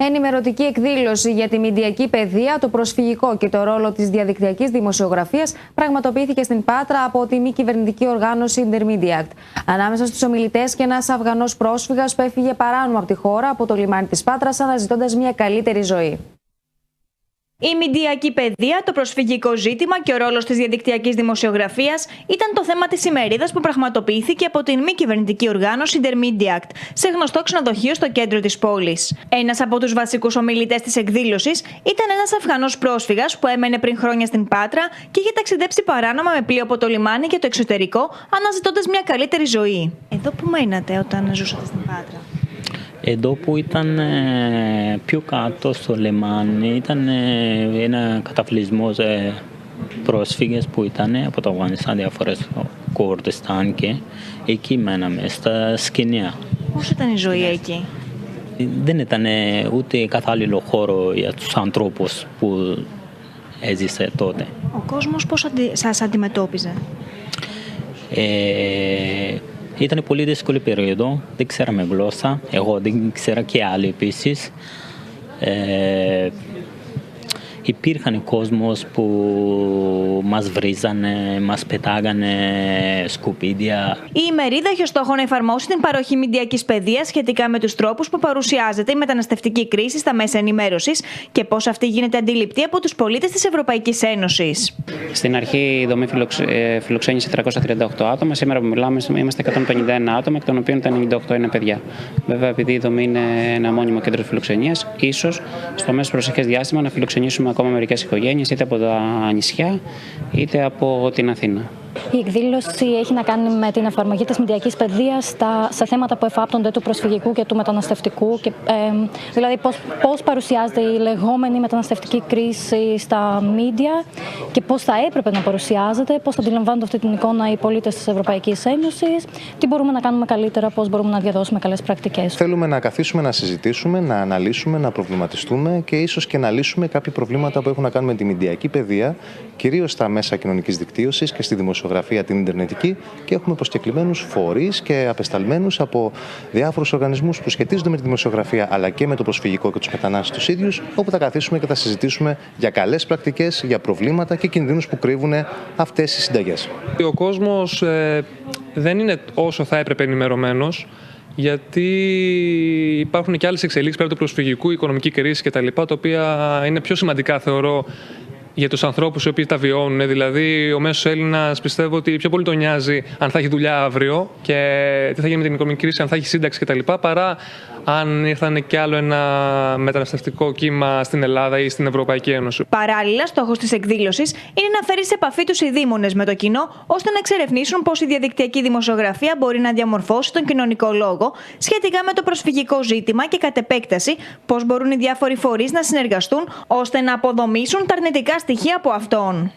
Ενημερωτική εκδήλωση για τη μηντιακή παιδεία, το προσφυγικό και το ρόλο της διαδικτυακής δημοσιογραφίας πραγματοποιήθηκε στην Πάτρα από τη μη κυβερνητική οργάνωση Intermediate. Ανάμεσα στους ομιλητές και ένας Αφγανός πρόσφυγας που έφυγε παράνομα από τη χώρα από το λιμάνι της Πάτρας, αναζητώντας μια καλύτερη ζωή. Η μηντιακή παιδεία, το προσφυγικό ζήτημα και ο ρόλος της διαδικτυακής δημοσιογραφίας ήταν το θέμα της ημερίδας που πραγματοποιήθηκε από την μη κυβερνητική οργάνωση Intermediate σε γνωστό ξενοδοχείο στο κέντρο της πόλης. Ένας από τους βασικούς ομιλητές της εκδήλωσης ήταν ένας Αφγανός πρόσφυγας που έμενε πριν χρόνια στην Πάτρα και είχε ταξιδέψει παράνομα με πλοίο από το λιμάνι και το εξωτερικό, αναζητώντας μια καλύτερη ζωή. Εδώ που μένατε όταν ζούσατε στην Πάτρα? Εδώ που ήταν πιο κάτω στο λιμάνι, ήταν ένα καταβλισμός πρόσφυγες που ήταν από το Αφγανιστάν, διάφορες Κουρδιστάν, και εκεί μέναμε, στα σκηνιά. Πώς ήταν η ζωή εκεί? Δεν ήταν ούτε κατάλληλο χώρο για τους ανθρώπους που έζησε τότε. Ο κόσμος πώς σας αντιμετώπιζε? Ήταν πολύ δύσκολη περίοδο, δεν ξέραμε γλώσσα, εγώ δεν ξέρα και άλλοι επίσης. Υπήρχαν κόσμος που μας βρίζανε, μας πετάγανε σκουπίδια. Η ημερίδα έχει ως στόχο να εφαρμόσει την παροχή μηντιακής παιδείας σχετικά με τους τρόπους που παρουσιάζεται η μεταναστευτική κρίση στα μέσα ενημέρωσης και πώς αυτή γίνεται αντιληπτή από τους πολίτες της Ευρωπαϊκής Ένωσης. Στην αρχή η δομή φιλοξένησε 338 άτομα. Σήμερα που μιλάμε είμαστε 151 άτομα, εκ των οποίων τα 98 είναι παιδιά. Βέβαια, επειδή η δομή είναι ένα μόνιμο κέντρο φιλοξενίας, ίσως στο μέσο προσεχές διάστημα να φιλοξενήσουμε ακόμα μερικές οικογένειες, είτε από τα νησιά είτε από την Αθήνα. Η εκδήλωση έχει να κάνει με την εφαρμογή της μηντιακής παιδείας σε θέματα που εφάπτονται του προσφυγικού και του μεταναστευτικού. Δηλαδή πώς παρουσιάζεται η λεγόμενη μεταναστευτική κρίση στα μίντια και πώς θα έπρεπε να παρουσιάζεται, πώς θα αντιλαμβάνονται αυτή την εικόνα οι πολίτες της Ευρωπαϊκής Ένωσης, τι μπορούμε να κάνουμε καλύτερα, πώς μπορούμε να διαδώσουμε καλές πρακτικές. Θέλουμε να καθίσουμε να συζητήσουμε, να αναλύσουμε, να προβληματιστούμε και ίσως και να λύσουμε κάποια προβλήματα που έχουν να κάνουν με τη μηντιακή παιδεία, κυρίως στα μέσα κοινωνικής δικτύωσης και στη δημοσιογραφία την ιντερνετική, και έχουμε προσκεκλημένους φορείς και απεσταλμένους από διάφορους οργανισμούς που σχετίζονται με τη δημοσιογραφία αλλά και με το προσφυγικό και τους μετανάστες τους ίδιους, όπου θα καθίσουμε και θα συζητήσουμε για καλές πρακτικές, για προβλήματα και κινδύνους που κρύβουν αυτές οι συνταγές. Ο κόσμος δεν είναι όσο θα έπρεπε ενημερωμένος, γιατί υπάρχουν και άλλες εξελίξεις πέρα του προσφυγικού, οικονομική κρίση κτλ., τα οποία είναι πιο σημαντικά, θεωρώ, για τους ανθρώπους οι οποίοι τα βιώνουν. Δηλαδή, ο μέσος Έλληνας πιστεύω ότι πιο πολύ τον νοιάζει αν θα έχει δουλειά αύριο και τι θα γίνει με την οικονομική κρίση, αν θα έχει σύνταξη κτλ., παρά αν ήρθαν και άλλο ένα μεταναστευτικό κύμα στην Ελλάδα ή στην Ευρωπαϊκή Ένωση. Παράλληλα, στόχος της εκδήλωσης είναι να φέρει σε επαφή τους οι δήμονες με το κοινό, ώστε να εξερευνήσουν πώς η διαδικτυακή δημοσιογραφία μπορεί να διαμορφώσει τον κοινωνικό λόγο σχετικά με το προσφυγικό ζήτημα και κατ' επέκταση πώς μπορούν οι διάφοροι φορείς να συνεργαστούν ώστε να αποδομήσουν τα αρνητικά στοιχεία από αυτόν.